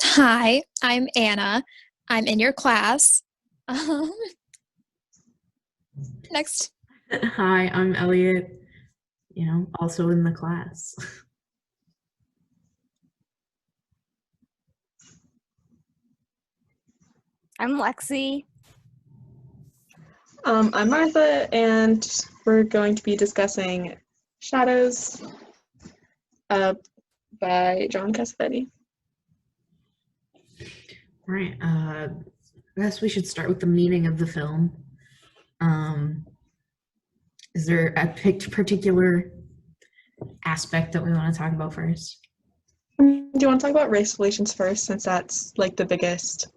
Hi, I'm Anna. I'm in your class. Um, Next. Hi, I'm Elliot, also in the class. I'm Lexi. I'm Martha, and we're going to be discussing Shadows by John Cassavetes. All right, I guess we should start with the meaning of the film. Is there a particular aspect that we want to talk about first? Do you want to talk about race relations first, since that's like the biggest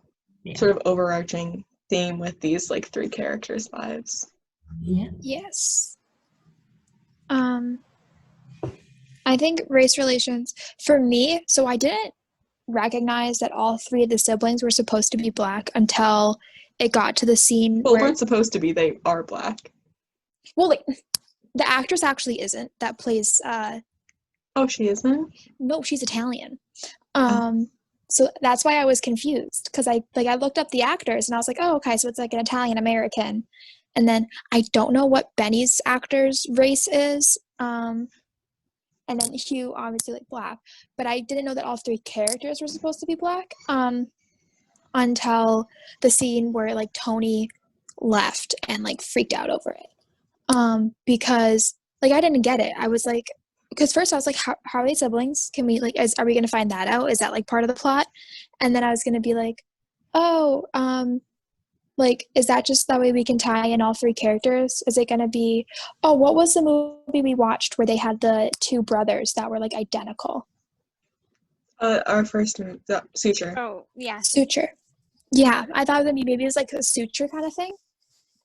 sort of overarching theme with these like three characters' lives? Yeah. Yes. I think race relations, for me, so I didn't recognize that all three of the siblings were supposed to be Black until it got to the scene Well, where... weren't supposed to be, they are Black. Well, like, the actress actually isn't, that plays... Oh, she isn't? No, she's Italian. So that's why I was confused, because I looked up the actors, and I was like, oh, okay, so it's like an Italian-American. And then I don't know what Benny's actor's race is, and then Hugh, obviously, like, Black. But I didn't know that all three characters were supposed to be Black until the scene where, like, Tony left and, like, freaked out over it. Because, like, I didn't get it. I was like, because first I was like, how are they siblings? Can we, like, are we going to find that out? Is that, like, part of the plot? And then I was going to be like, oh, like, is that just that way we can tie in all three characters? Is it going to be, oh, what was the movie we watched where they had the two brothers that were, like, identical? Our first movie, Suture. Oh, yeah. Suture. Yeah, I thought maybe it was, like, a suture kind of thing.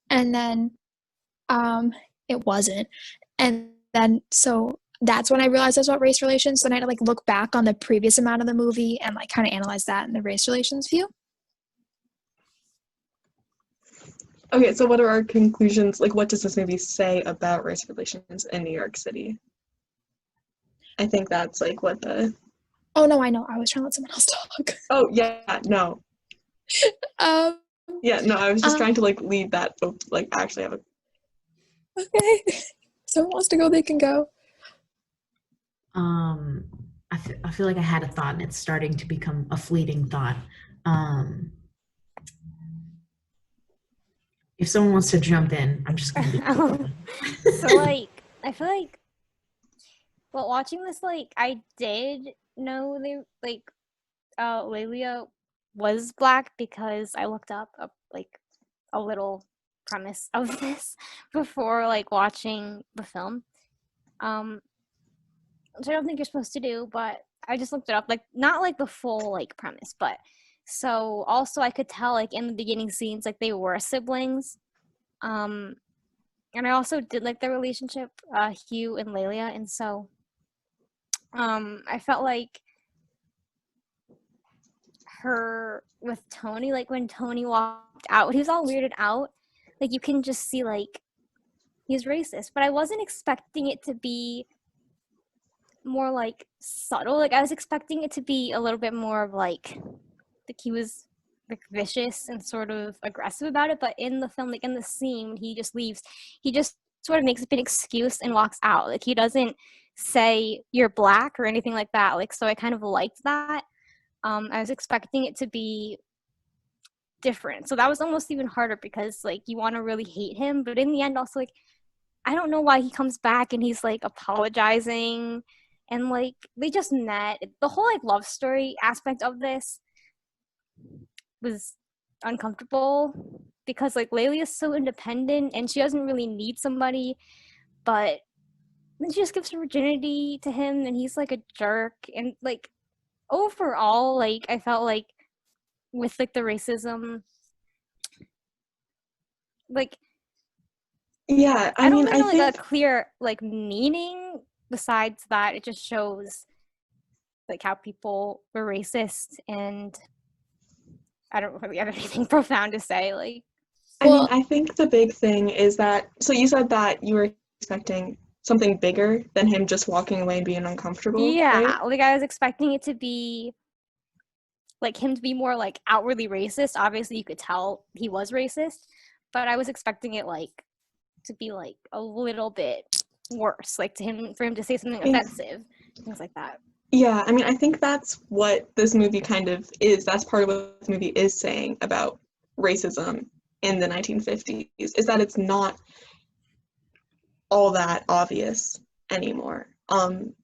And then it wasn't. And then, so that's when I realized that's what race relations. Then I had to, like, look back on the previous amount of the movie and, like, kind of analyze that in the race relations view. Okay, so what are our conclusions? Like, what does this movie say about race relations in New York City? I think that's, like, what the... Oh, no, I know. I was trying to let someone else talk. Oh, yeah, no. Yeah, no, I was just trying to, like, lead that, like, actually have a... Okay. If someone wants to go, they can go. I feel like I had a thought, and it's starting to become a fleeting thought. If someone wants to jump in, I'm just going to be... So, like, I feel like, well, watching this, like, I did know Lelia was Black because I looked up, like, a little premise of this before, like, watching the film. Which I don't think you're supposed to do, but I just looked it up, like, not, like, the full, like, premise, but... So, also, I could tell, like, in the beginning scenes, like, they were siblings. And I also did like their relationship, Hugh and Lelia, and so I felt like her with Tony, like, when Tony walked out, he was all weirded out. Like, you can just see, like, he's racist, but I wasn't expecting it to be more, like, subtle. Like, I was expecting it to be a little bit more of, like he was, like, vicious and sort of aggressive about it, but in the film, like, in the scene when he just leaves, he just sort of makes up an excuse and walks out. Like, he doesn't say you're Black or anything like that. Like, so I kind of liked that. I was expecting it to be different, so that was almost even harder because, like, you want to really hate him, but in the end also, like, I don't know why he comes back and he's, like, apologizing, and, like, they just met. The whole, like, love story aspect of this was uncomfortable because, like, Lelia is so independent and she doesn't really need somebody, but then she just gives her virginity to him and he's, like, a jerk. And, like, overall, like, I felt like with, like, the racism, like, yeah, I don't mean, really know, I think... like, a clear, like, meaning besides that. It just shows, like, how people were racist, and I don't really have anything profound to say. Like, I mean, I think the big thing is that, so you said that you were expecting something bigger than him just walking away and being uncomfortable. Yeah, Right? like I was expecting it to be like him to be more like outwardly racist. Obviously, you could tell he was racist, but I was expecting it like to be like a little bit worse, like to him for him to say something offensive, things like that. Yeah, I mean, I think that's what this movie kind of is. That's part of what this movie is saying about racism in the 1950s, is that it's not all that obvious anymore.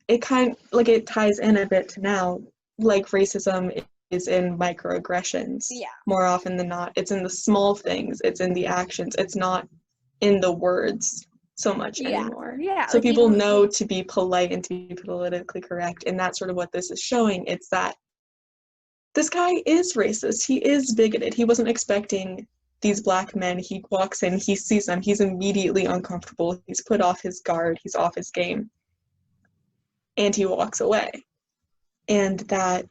It kind like it ties in a bit to now, like racism is in microaggressions Yeah. more often than not. It's in the small things, it's in the actions, it's not in the words so much anymore. Yeah, So like people even know to be polite and to be politically correct, and that's sort of what this is showing. It's that this guy is racist. He is bigoted. He wasn't expecting these black men. He walks in, he sees them, he's immediately uncomfortable. He's put off his guard, he's off his game, and he walks away. And that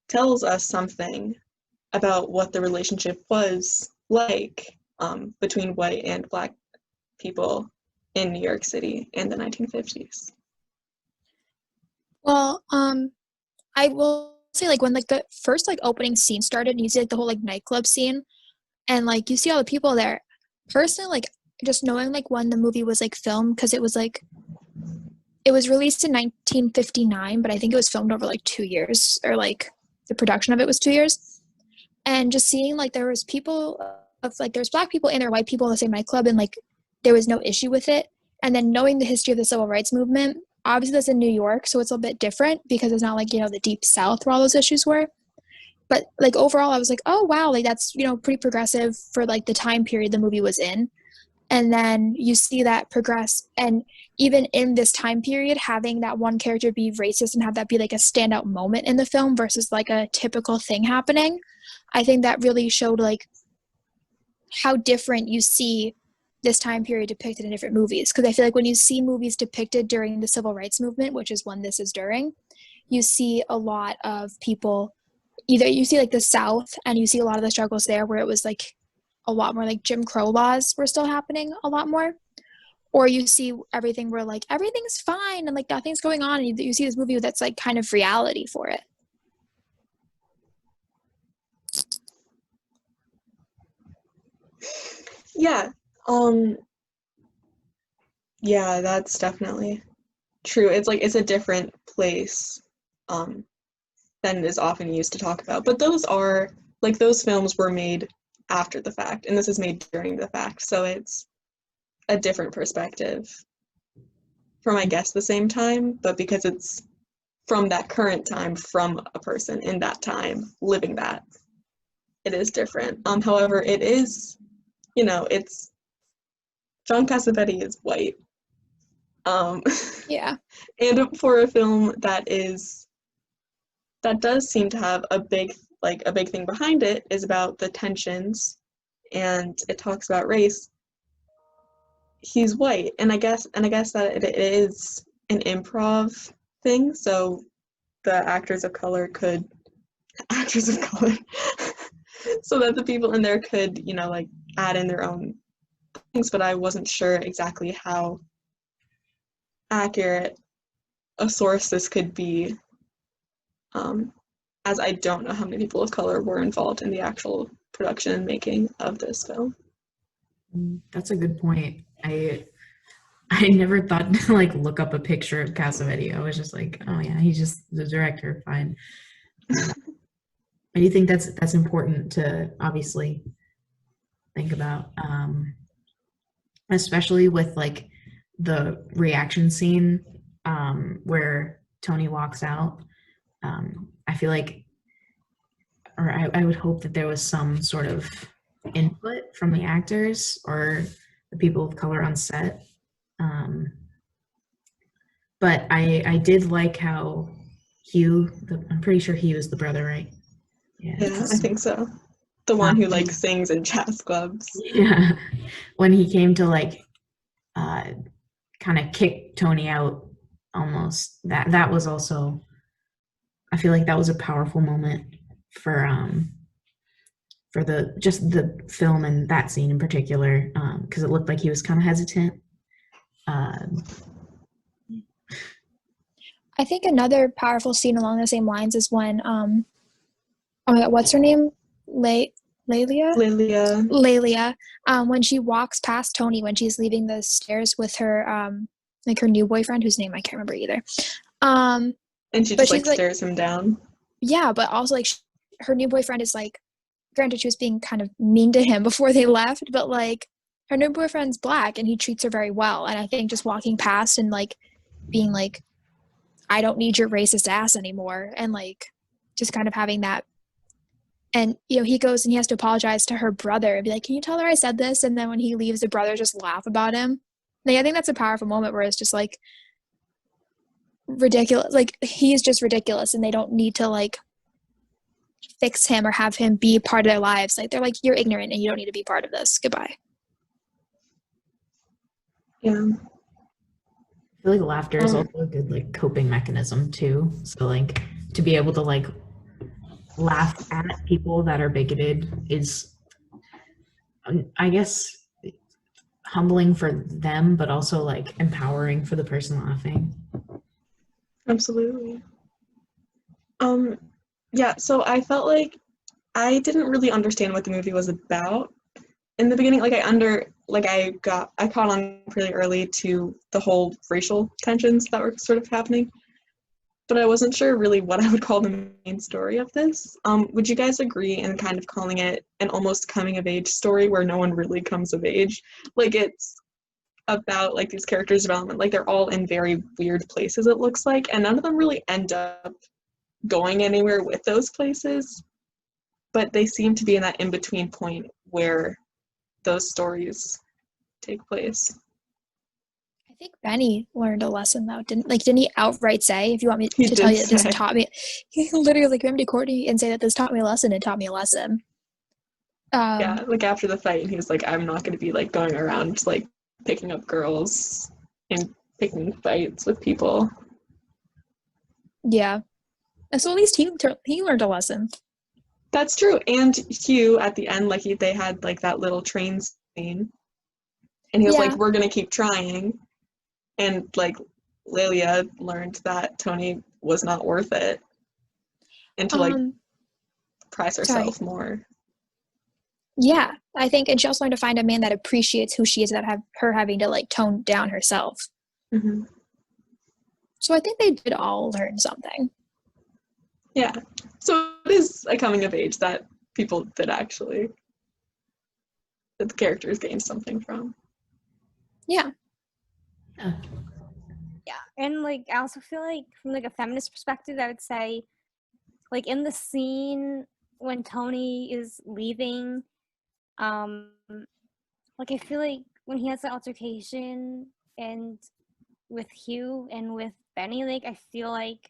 tells us something about what the relationship was like between white and black people in New York City in the 1950s. Well, I will say like when like the first like opening scene started and you see like the whole like nightclub scene and like you see all the people there. Personally, like just knowing like when the movie was like filmed, because it was released in 1959, but I think it was filmed over like 2 years, or like the production of it was 2 years. And just seeing like there was black people and there were white people in the same nightclub, and like there was no issue with it. And then knowing the history of the civil rights movement, obviously that's in New York, so it's a bit different because it's not like, the deep South where all those issues were. But like overall, I was like, oh wow, like that's, pretty progressive for like the time period the movie was in. And then you see that progress, and even in this time period, having that one character be racist and have that be like a standout moment in the film versus like a typical thing happening, I think that really showed like how different you see this time period depicted in different movies. Because I feel like when you see movies depicted during the civil rights movement, which is when this is during, you see a lot of people, either you see like the South and you see a lot of the struggles there where it was like a lot more like Jim Crow laws were still happening a lot more, or you see everything where like everything's fine and like nothing's going on, and you see this movie that's like kind of reality for it. Yeah. Yeah, that's definitely true. It's like it's a different place than is often used to talk about. But those films were made after the fact, and this is made during the fact. So it's a different perspective from, I guess, the same time, but because it's from that current time, from a person in that time living that, it is different. However, it is, it's John Cassavetes is white. Yeah. And for a film that does seem to have a big thing behind it, is about the tensions, and it talks about race. He's white, and I guess that it is an improv thing, so the actors of color, so that the people in there could, like add in their own things, but I wasn't sure exactly how accurate a source this could be, as I don't know how many people of color were involved in the actual production and making of this film. That's a good point. I never thought to like look up a picture of Cassavetes. I was just like, oh yeah, he's just the director. Fine. I do think that's important to obviously think about, especially with like the reaction scene where Tony walks out. I feel like, or I would hope that there was some sort of input from the actors or the people of color on set. But I did like how Hugh, I'm pretty sure he was the brother, right? Yeah, I think so. The one who like sings in jazz clubs. Yeah, when he came to like kind of kick Tony out, almost, that was also, I feel like that was a powerful moment for the film and that scene in particular, because it looked like he was kind of hesitant. I think another powerful scene along the same lines is when oh my god, what's her name? Lelia? Lilia. Lelia. When she walks past Tony when she's leaving the stairs with her like her new boyfriend, whose name I can't remember either. And she But just like she's like, stares him down. yeah, but also like her new boyfriend is like, granted she was being kind of mean to him before they left, but like her new boyfriend's black and he treats her very well. And I think just walking past and like being like, I don't need your racist ass anymore, and like just kind of having that. And he goes and he has to apologize to her brother and be like, can you tell her I said this? And then when he leaves, the brothers just laugh about him. Like, I think that's a powerful moment where it's just like ridiculous, like he's just ridiculous and they don't need to like fix him or have him be part of their lives. Like, they're like, you're ignorant and you don't need to be part of this, goodbye. Yeah. I feel like laughter is also a good like coping mechanism too. So like to be able to like laugh at people that are bigoted is, I guess, humbling for them, but also like empowering for the person laughing. Absolutely. Yeah, so I felt like I didn't really understand what the movie was about in the beginning. Like I caught on pretty early to the whole racial tensions that were sort of happening, but I wasn't sure really what I would call the main story of this. Would you guys agree in kind of calling it an almost coming of age story where no one really comes of age? Like, it's about like these characters' development, like they're all in very weird places, it looks like, and none of them really end up going anywhere with those places, but they seem to be in that in-between point where those stories take place. I think Benny learned a lesson though. Didn't he outright say, if you want me He to tell did you that this say. taught me, he literally like came to Courtney and say that this taught me a lesson, it taught me a lesson. Yeah, like after the fight, and he was like, I'm not going to be like going around like picking up girls and picking fights with people. Yeah. And so at least he learned a lesson. That's true. And Hugh at the end, like they had like that little train scene, and he was Yeah. like, we're going to keep trying. And like Lilia learned that Tony was not worth it, and to like prize herself more. Yeah, I think, and she also learned to find a man that appreciates who she is, that have her having to like tone down herself. Mm-hmm. So I think they did all learn something. Yeah. So it is a coming of age that people did actually, that the characters gained something from. Yeah. Yeah. Yeah, and like I also feel like from like a feminist perspective, I would say, like in the scene when Tony is leaving, like I feel like when he has the altercation and with Hugh and with Benny, like I feel like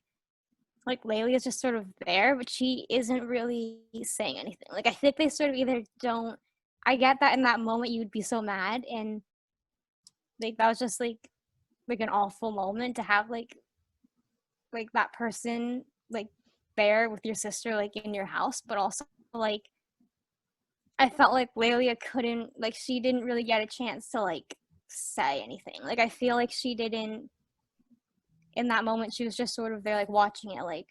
Laylee is just sort of there, but she isn't really saying anything. Like I think they sort of either don't. I get that in that moment you would be so mad, and like that was just like an awful moment to have like that person like there with your sister like in your house, but also like I felt like Lelia couldn't, like she didn't really get a chance to like say anything. Like I feel like she didn't, in that moment she was just sort of there like watching it like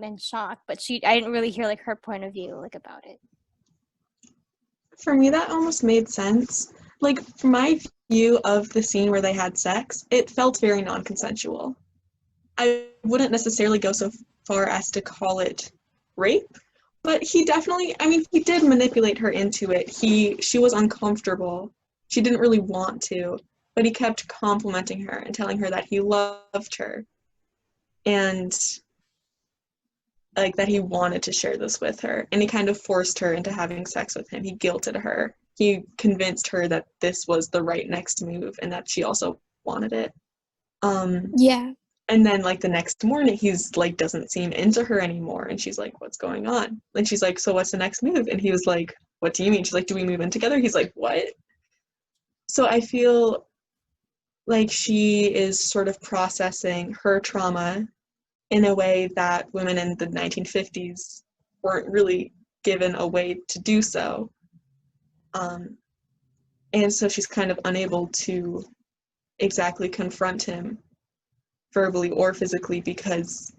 in shock, but I didn't really hear like her point of view like about it. For me, that almost made sense. Like, from my view of the scene where they had sex, it felt very non-consensual. I wouldn't necessarily go so far as to call it rape, but he definitely, I mean, he did manipulate her into it. She was uncomfortable. She didn't really want to, but he kept complimenting her and telling her that he loved her and like that he wanted to share this with her, and he kind of forced her into having sex with him. He guilted her. He convinced her that this was the right next move and that she also wanted it. Yeah. And then like the next morning he's like doesn't seem into her anymore, and she's like, what's going on? And she's like, so what's the next move? And he was like, what do you mean? She's like, do we move in together? He's like, what? So I feel like she is sort of processing her trauma in a way that women in the 1950s weren't really given a way to do so. And so she's kind of unable to exactly confront him verbally or physically because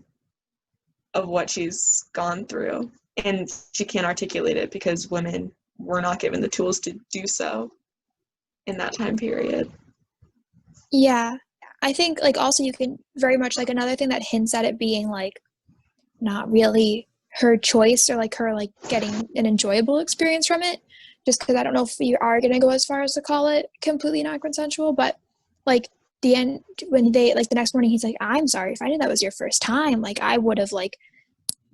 of what she's gone through. And she can't articulate it because women were not given the tools to do so in that time period. Yeah. I think like also you can very much like another thing that hints at it being like not really her choice or like her like getting an enjoyable experience from it, just because I don't know if you are going to go as far as to call it completely non-consensual, but like the end when they like the next morning he's like, I'm sorry if I knew that was your first time, like I would have like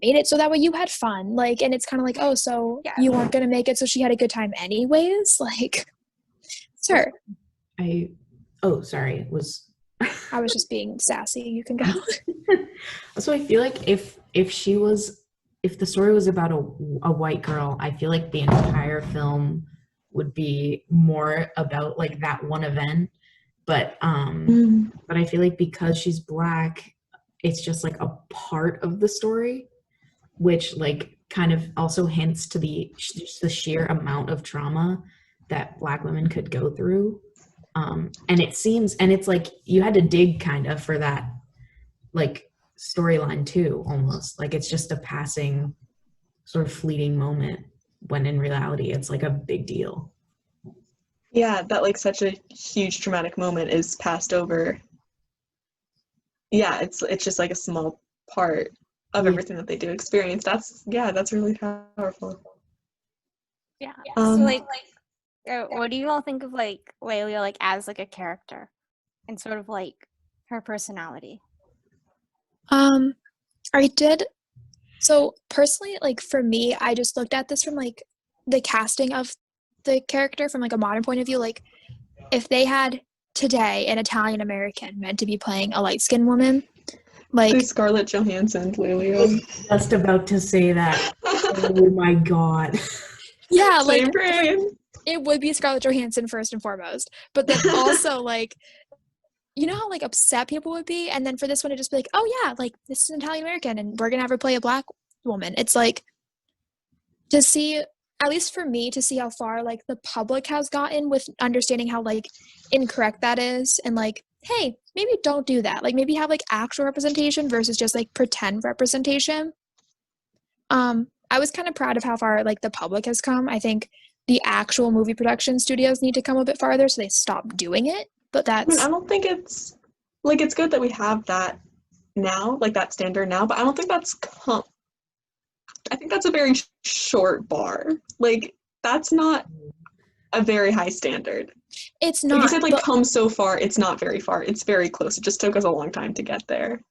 made it so that way you had fun, like, and it's kind of like, oh, so Yeah. you weren't going to make it so she had a good time anyways, like, sir. Sorry, I was just being sassy, you can go. So I feel like if the story was about a white girl, I feel like the entire film would be more about like that one event. But I feel like because she's Black, it's just like a part of the story, which like kind of also hints to the sheer amount of trauma that Black women could go through. And it's like you had to dig kind of for that like storyline too, almost like it's just a passing sort of fleeting moment when in reality it's like a big deal. Yeah, that like such a huge traumatic moment is passed over. Yeah, it's just like a small part of everything that they do experience. That's really powerful. Yeah. So like what do you all think of like Lelia like as like a character and sort of like her personality? I did. So personally, like for me, I just looked at this from like the casting of the character from like a modern point of view. Like if they had today an Italian American meant to be playing a light skinned woman, like Scarlett Johansson, I Lelio. was just about to say that. Oh my god. yeah, like Same brain. it would be Scarlett Johansson first and foremost. But then also like you know how like upset people would be, and then for this one to just be like, oh yeah, like this is an Italian American and we're gonna have her play a Black woman. It's like to see, at least for me, to see how far like the public has gotten with understanding how like incorrect that is, and like, hey, maybe don't do that. Like maybe have like actual representation versus just like pretend representation. I was kind of proud of how far like the public has come. I think the actual movie production studios need to come a bit farther so they stop doing it. But I that's don't think it's like it's good that we have that now, like that standard now, but I don't think I think that's a very short bar. Like that's not a very high standard. it's Like you not. said, like But come so far, it's not very far. It's very close. It just took us a long time to get there.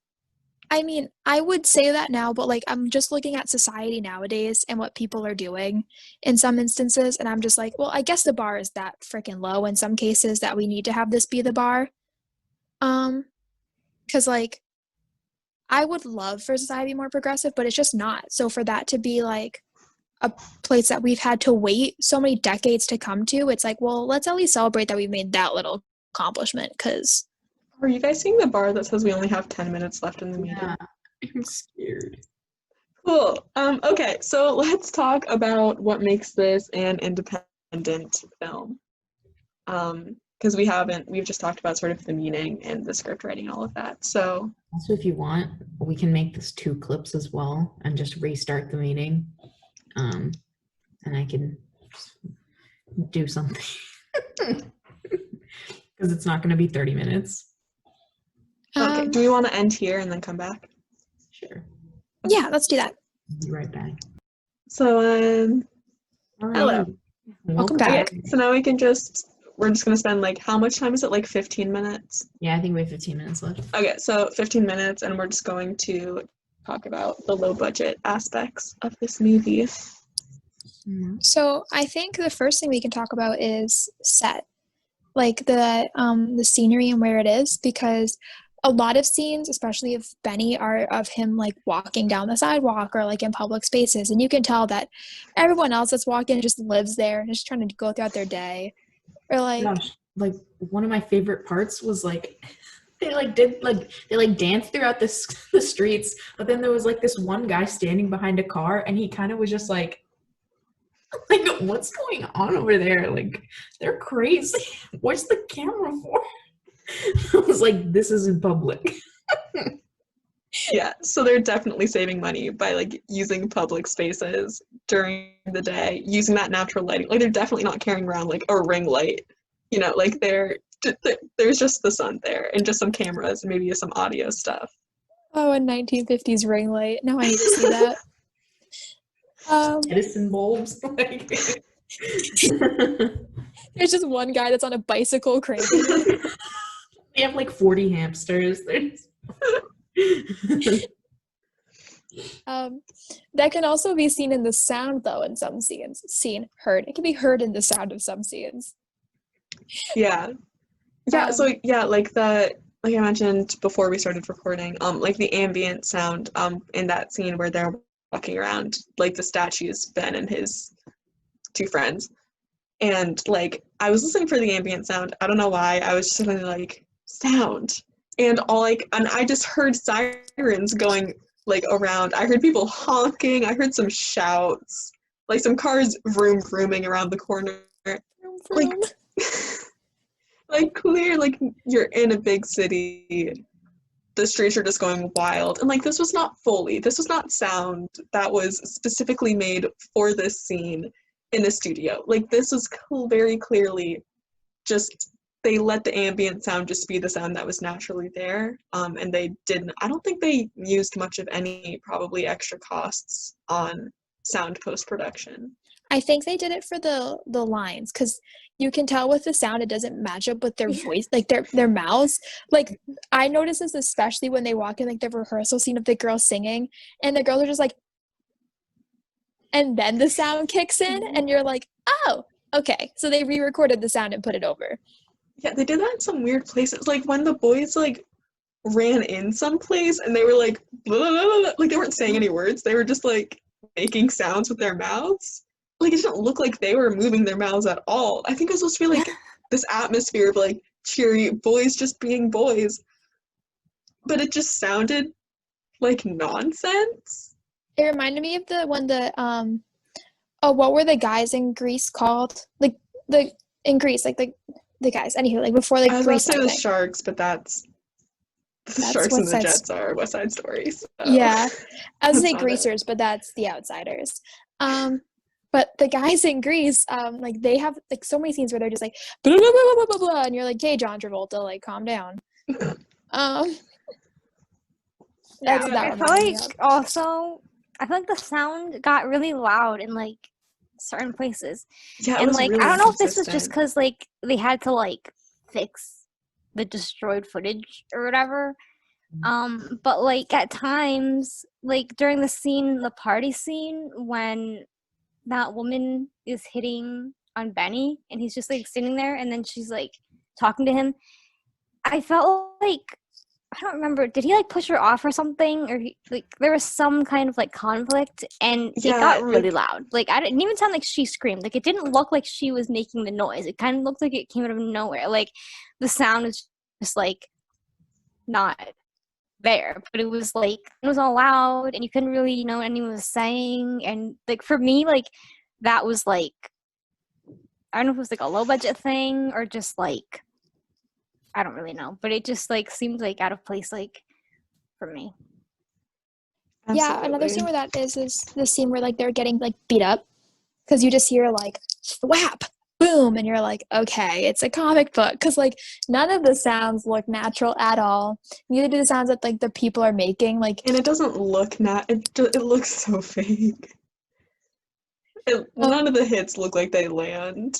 I mean, I would say that now, but like I'm just looking at society nowadays and what people are doing in some instances, and I'm just like, well, I guess the bar is that freaking low in some cases that we need to have this be the bar. Because like I would love for society to be more progressive, but it's just not. So for that to be like a place that we've had to wait so many decades to come to, it's like, well, let's at least celebrate that we've made that little accomplishment. Because Are you guys seeing the bar that says we only have 10 minutes left in the meeting? Yeah, I'm scared. Cool. Okay, so let's talk about what makes this an independent film. Because we've just talked about sort of the meaning and the script writing, all of that. So Also, if you want, we can make this 2 clips as well and just restart the meeting. And I can do something. Because it's not going to be 30 minutes. okay, do we want to end here and then come back? Sure. yeah, let's do that. I'll be right back. So All hello. right. Welcome back. Okay, so now we're just gonna spend like how much time is it? Like 15 minutes? Yeah, I think we have 15 minutes left. Okay, so 15 minutes, and we're just going to talk about the low budget aspects of this movie. So I think the first thing we can talk about is set, like the scenery and where it is, because a lot of scenes, especially of Benny, are of him like walking down the sidewalk or like in public spaces, and you can tell that everyone else that's walking just lives there and is trying to go throughout their day. Or like, Gosh, like one of my favorite parts was like they danced throughout the streets, but then there was like this one guy standing behind a car, and he kind of was just like what's going on over there? Like they're crazy. What's the camera for? I was like, this is in public. Yeah, so they're definitely saving money by like using public spaces during the day, using that natural lighting. Like they're definitely not carrying around like a ring light. You know, like there's just the sun there and just some cameras and maybe some audio stuff. Oh, a 1950s ring light. Now I need to see that. Edison bulbs. Like, There's just one guy that's on a bicycle cranking it. we have like 40 hamsters. That can also be seen in the sound, though, in some scenes. Heard. It can be heard in the sound of some scenes. Yeah. So like like I mentioned before we started recording, like the ambient sound in that scene where they're walking around like the statues, Ben and his two friends. And like I was listening for the ambient sound. I don't know why. I was just suddenly like sound. And I just heard sirens going like around. I heard people honking. I heard some shouts. Like some cars vrooming around the corner. Like like clear, like you're in a big city. The streets are just going wild. And like this was not sound that was specifically made for this scene in a studio. Like this was very clearly just they let the ambient sound just be the sound that was naturally there. And I don't think they used much of any probably extra costs on sound post-production. I think they did it for the lines, because you can tell with the sound it doesn't match up with their voice, like their mouths. Like I noticed this especially when they walk in like the rehearsal scene of the girls singing, and the girls are just like, and then the sound kicks in, and you're like, oh, okay. So they re-recorded the sound and put it over. Yeah, they did that in some weird places. Like when the boys like ran in someplace and they were like, blah, blah, blah, blah. Like they weren't saying any words. They were just like making sounds with their mouths. Like it didn't look like they were moving their mouths at all. I think it was supposed to be like this atmosphere of like cheery boys just being boys. But it just sounded like nonsense. It reminded me of the one that what were the guys in Greece called? Like in Greece, like the guys. Anywho, like before like I was Greece. about to say the Sharks, but that's Sharks and the Jets are West Side Story. So. Yeah, I was say not Greasers, but that's The Outsiders. But the guys in Greece, like they have like so many scenes where they're just like blah, blah, blah, blah, blah, blah, and you're like, hey, John Travolta, like calm down. That's Yeah, that I one feel reminded me like of. also I feel like the sound got really loud in like certain places. Yeah, it And was like really I don't know if this was just inconsistent. because like they had to like fix the destroyed footage or whatever. But like at times, like during the party scene when that woman is hitting on Benny and he's just like sitting there and then she's like talking to him, I felt like I don't remember. Did he like push her off or something, or like there was some kind of like conflict, and it got really loud. Like I didn't even sound like she screamed. Like it didn't look like she was making the noise. It kind of looked like it came out of nowhere. Like the sound was just like not there, but it was like it was all loud, and you couldn't really know what anyone was saying. And like for me, like that was like I don't know if it was like a low budget thing or just like. I don't really know, but it just like seemed like out of place, like for me. Absolutely. Yeah, another scene where that is the scene where like they're getting like beat up, because you just hear like whap, boom, and you're like, okay, it's a comic book, because like none of the sounds look natural at all. Neither do the sounds that like the people are making. Like, and it doesn't look it looks so fake. None of the hits look like they land.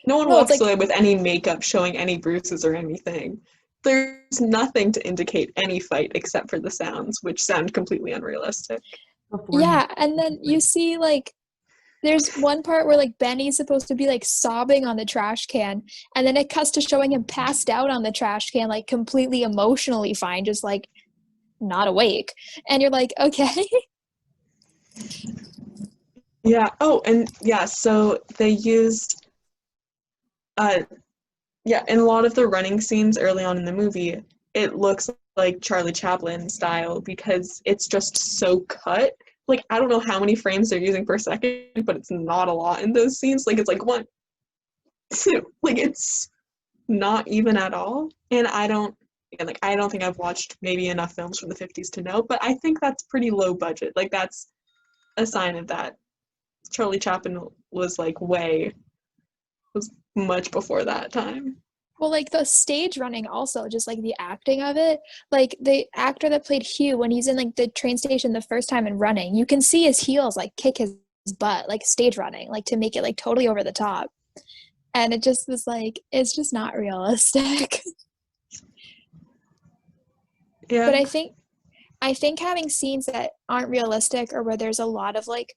No one walks away with any makeup showing any bruises or anything. There's nothing to indicate any fight except for the sounds, which sound completely unrealistic. Yeah, and then you see like there's one part where like Benny's supposed to be like sobbing on the trash can, and then it cuts to showing him passed out on the trash can, like completely emotionally fine, just like not awake. And you're like, okay. Yeah. Oh, and yeah, so they used in a lot of the running scenes early on in the movie, it looks like Charlie Chaplin style because it's just so cut. Like, I don't know how many frames they're using per second, but it's not a lot in those scenes. Like, it's like 1, 2. Like, it's not even at all. And I don't again, like I don't think I've watched maybe enough films from the 50s to know, but I think that's pretty low budget. Like that's a sign of that. Charlie Chaplin was like was much before that time. Well, like the stage running also, just like the acting of it. Like the actor that played Hugh when he's in like the train station the first time and running, you can see his heels like kick his butt, like stage running, like to make it like totally over the top. And it just was like, it's just not realistic. Yeah. But I think having scenes that aren't realistic or where there's a lot of like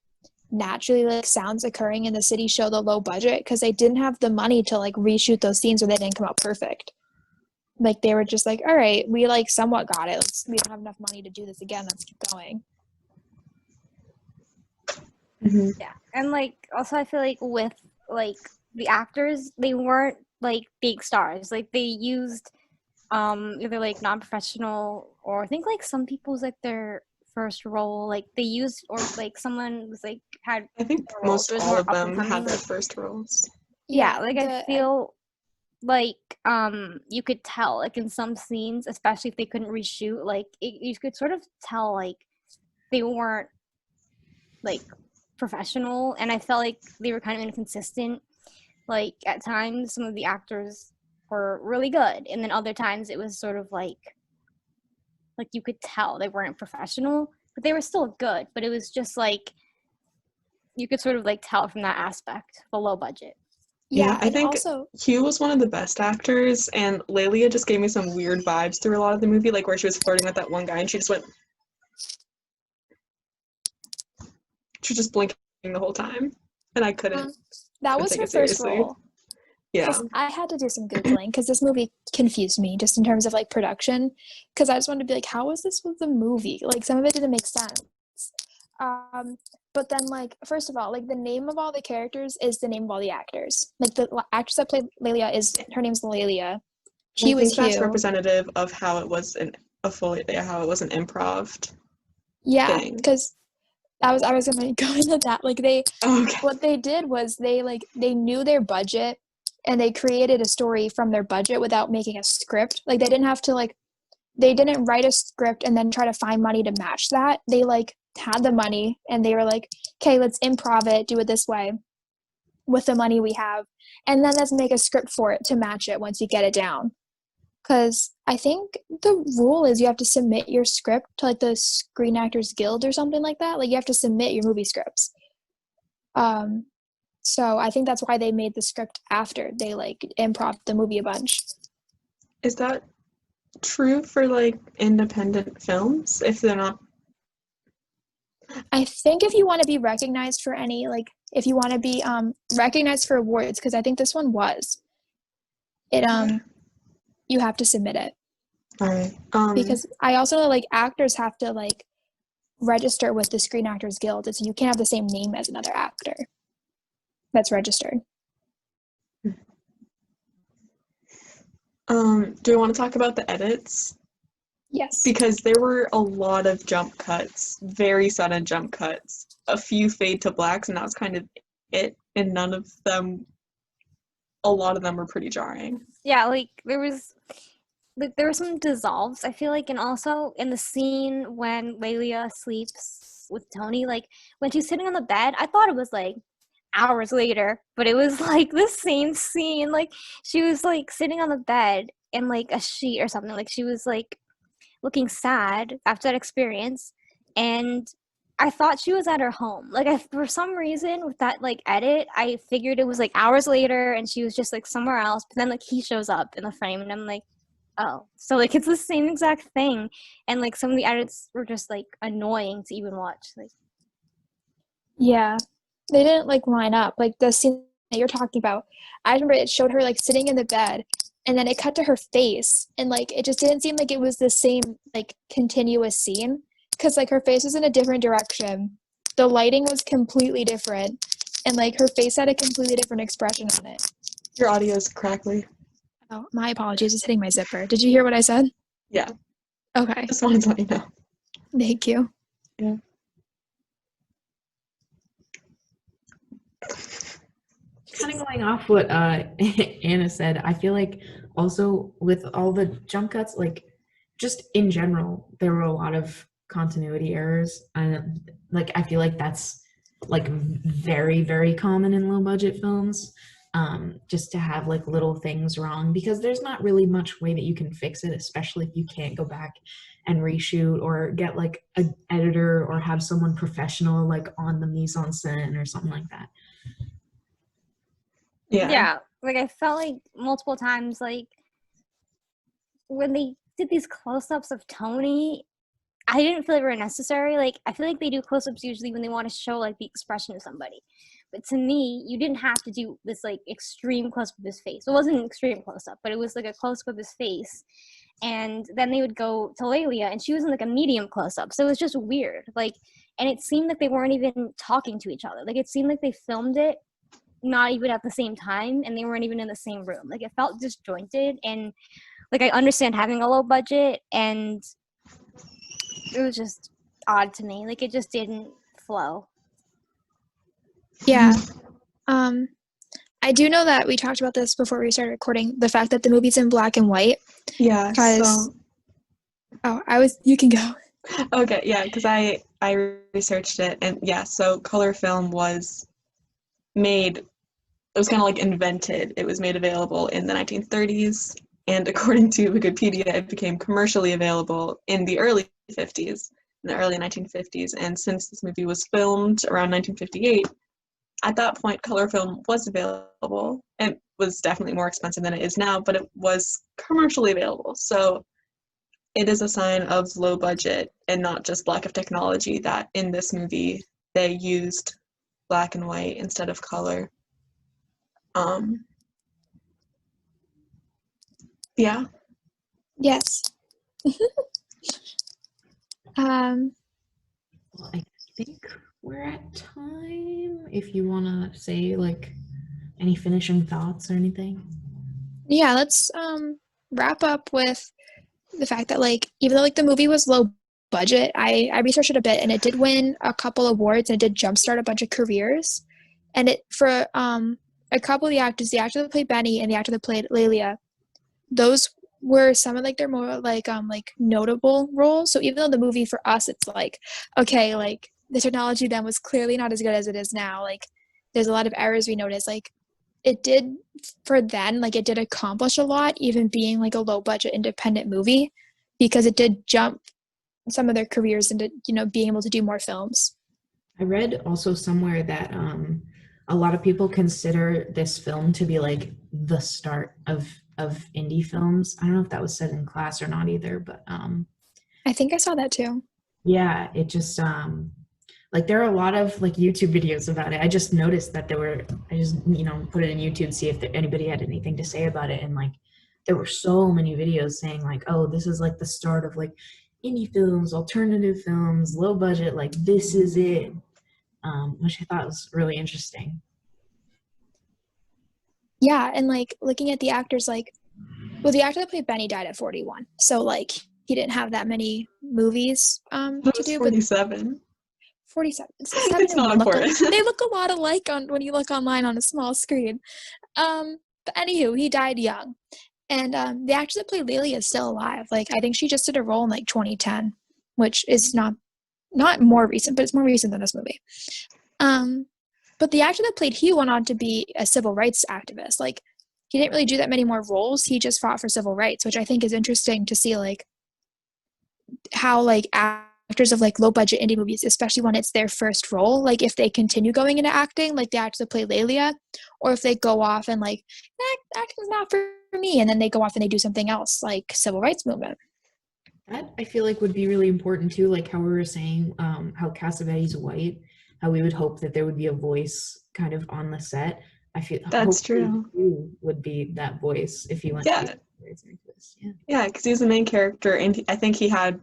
naturally like sounds occurring in the city show the low budget because they didn't have the money to like reshoot those scenes or they didn't come out perfect. Like they were just like, all right, we like somewhat got it. We don't have enough money to do this again. Let's keep going. Mm-hmm. Yeah, and like also I feel like with like the actors, they weren't like big stars. Like they used either like non-professional or I think like some people's like their first role, like they used or like someone was like had I think more roles. most It was all more of up and them had coming. their Like first roles. yeah, like I feel like you could tell like in some scenes, especially if they couldn't reshoot, like you could sort of tell like they weren't like professional, and I felt like they were kind of inconsistent. Like at times some of the actors were really good and then other times it was sort of like you could tell they weren't professional, but they were still good, but it was just like you could sort of like tell from that aspect, the low budget. Yeah, I and think also Hugh was one of the best actors, and Lelia just gave me some weird vibes through a lot of the movie, like where she was flirting with that one guy and she just blinking the whole time, and I couldn't that was take her it first seriously. role. Yeah. Because I had to do some Googling because this movie confused me just in terms of like production. Because I just wanted to be like, how was this with the movie? Like some of it didn't make sense. But then like first of all, like the name of all the characters is the name of all the actors. Like the actress that played Lelia her name's Lelia. He I was think that's Hugh. representative of how it was an improv Yeah, thing. because I was gonna go into that. Like Okay. what they did was they knew their budget and they created a story from their budget without making a script. Like they didn't have to like they didn't write a script and then try to find money to match that. They like had the money and they were like, okay, let's improv it, do it this way with the money we have, and then let's make a script for it to match it once you get it down. Because I think the rule is you have to submit your script to like the Screen Actors Guild or something like that. Like you have to submit your movie scripts. So I think that's why they made the script after they like improv the movie a bunch. Is that true for like independent films if they're not? I think if you want to be recognized for any like if you want to be recognized for awards, because I think this one was it you have to submit it. All right. Because I also know like actors have to like register with the Screen Actors Guild, so you can't have the same name as another actor that's registered. Do we want to talk about the edits? Yes. Because there were a lot of jump cuts, very sudden jump cuts, a few fade to blacks, and that was kind of it. And a lot of them were pretty jarring. Yeah, like there were some dissolves, I feel like, and also in the scene when Lelia sleeps with Tony, like when she's sitting on the bed, I thought it was like hours later, but it was like the same scene. Like she was like sitting on the bed in like a sheet or something. Like she was like looking sad after that experience, and I thought she was at her home. Like for some reason with that like edit, I figured it was like hours later and she was just like somewhere else. But then like he shows up in the frame, and I'm like, oh, so like it's the same exact thing. And like some of the edits were just like annoying to even watch. Like, yeah, they didn't like line up. Like the scene that you're talking about, I remember it showed her like sitting in the bed, and then it cut to her face, and like it just didn't seem like it was the same like continuous scene, because like her face was in a different direction, the lighting was completely different, and like her face had a completely different expression on it. Your audio is crackly. Oh, my apologies, it's hitting my zipper. Did you hear what I said? Yeah. Okay. Just wanted to let you know. Thank you. Yeah. Kind of going off what Anna said, I feel like also with all the jump cuts, like just in general, there were a lot of continuity errors, and like I feel like that's like very, very common in low budget films. Just to have like little things wrong, because there's not really much way that you can fix it, especially if you can't go back and reshoot or get like an editor or have someone professional like on the mise en scène or something like that. Yeah. Like I felt like multiple times, like when they did these close-ups of Tony, I didn't feel like they were necessary. Like I feel like they do close-ups usually when they want to show like the expression of somebody. But to me, you didn't have to do this like extreme close-up of his face. It wasn't an extreme close-up, but it was like a close-up of his face. And then they would go to Lelia, and she was in like a medium close-up. So it was just weird. Like, and it seemed like they weren't even talking to each other. Like it seemed like they filmed it not even at the same time, and they weren't even in the same room. Like it felt disjointed, and like I understand having a low budget, and it was just odd to me. Like it just didn't flow. Yeah. I do know that we talked about this before we started recording, the fact that the movie's in black and white. Yeah. Because So you can go. okay, yeah, because I researched it, and yeah, so color film was made. It was kind of like invented. It was made available in the 1930s, and according to Wikipedia, it became commercially available in the early 50s, in the early 1950s. And since this movie was filmed around 1958, at that point, color film was available. It was definitely more expensive than it is now, but it was commercially available. So it is a sign of low budget and not just lack of technology that in this movie they used black and white instead of color. Yeah. Yes. Well, I think we're at time. If you want to say like any finishing thoughts or anything. Yeah, let's wrap up with the fact that like even though like the movie was low budget, I researched it a bit, and it did win a couple awards, and it did jumpstart a bunch of careers. And it for a couple of the actor that played Benny and the actor that played Lelia, those were some of like their more like notable roles. So even though the movie for us, it's like, okay, like the technology then was clearly not as good as it is now. Like there's a lot of errors we noticed. Like it did for then, like it did accomplish a lot, even being like a low budget independent movie, because it did jump some of their careers into, being able to do more films. I read also somewhere that a lot of people consider this film to be like the start of indie films. I don't know if that was said in class or not either, but I think I saw that too. yeah, it just like there are a lot of like YouTube videos about it. I just noticed that I just put it in YouTube to see if anybody had anything to say about it, and like there were so many videos saying like, oh, this is like the start of like indie films, alternative films, low budget, like this is it, which I thought was really interesting. Yeah, and like looking at the actors, like, well, the actor that played Benny died at 41, so like he didn't have that many movies That to was do. 47. But 47. It's not important. They look a lot alike when you look online on a small screen. But anywho, he died young, and the actress that played Lelia is still alive. Like I think she just did a role in like 2010, which is not more recent, but it's more recent than this movie. But the actor that played Hugh went on to be a civil rights activist. Like he didn't really do that many more roles. He just fought for civil rights, which I think is interesting to see, like how like actors of like low budget indie movies, especially when it's their first role, like if they continue going into acting, like the actors that play Lelia, or if they go off and like acting's not for me, and then they go off and they do something else, like civil rights movement. That I feel like would be really important too, like how we were saying, how Cassavetes white, how we would hope that there would be a voice kind of on the set. I feel That's true. You would be that voice if you went Yeah. to this. Yeah, because he's the main character, and I think he had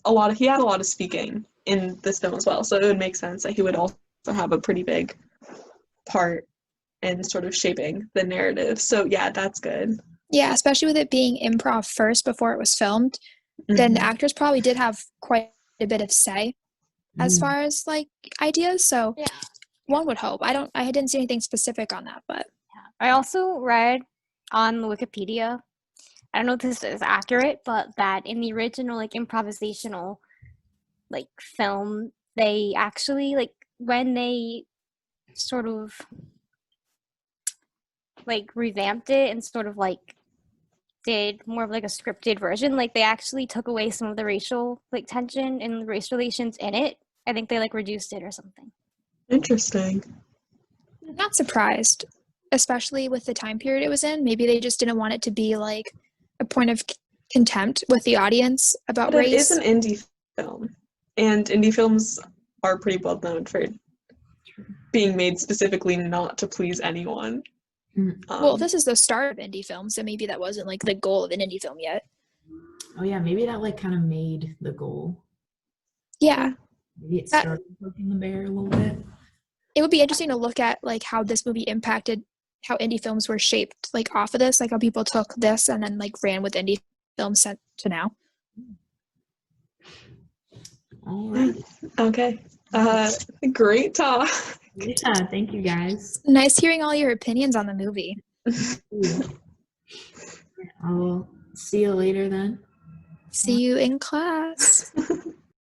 a lot of speaking in this film as well. So it would make sense that he would also have a pretty big part in sort of shaping the narrative. So yeah, that's good. Yeah, especially with it being improv first before it was filmed, then the actors probably did have quite a bit of say as far as like ideas. So Yeah. one would hope. I didn't see anything specific on that, but I also read on the Wikipedia. I don't know if this is accurate, but that in the original like improvisational like film, they actually like when they sort of like revamped it and sort of like did more of like a scripted version, like they actually took away some of the racial like tension and the race relations in it. I think they like reduced it or something. Interesting. Not surprised, especially with the time period it was in. Maybe they just didn't want it to be like a point of contempt with the audience about But it race. is an indie film, and indie films are pretty well known for being made specifically not to please anyone. Well, this is the start of indie film, so maybe that wasn't like the goal of an indie film yet. Oh yeah, maybe that like kind of made the goal. Yeah, Maybe it That- started poking the bear a little bit. it would be interesting to look at like how this movie impacted how indie films were shaped, like off of this, like how people took this and then like ran with indie films set to now. All right. Okay. Great talk. Yeah, thank you guys. Nice hearing all your opinions on the movie. I'll see you later then. See you in class.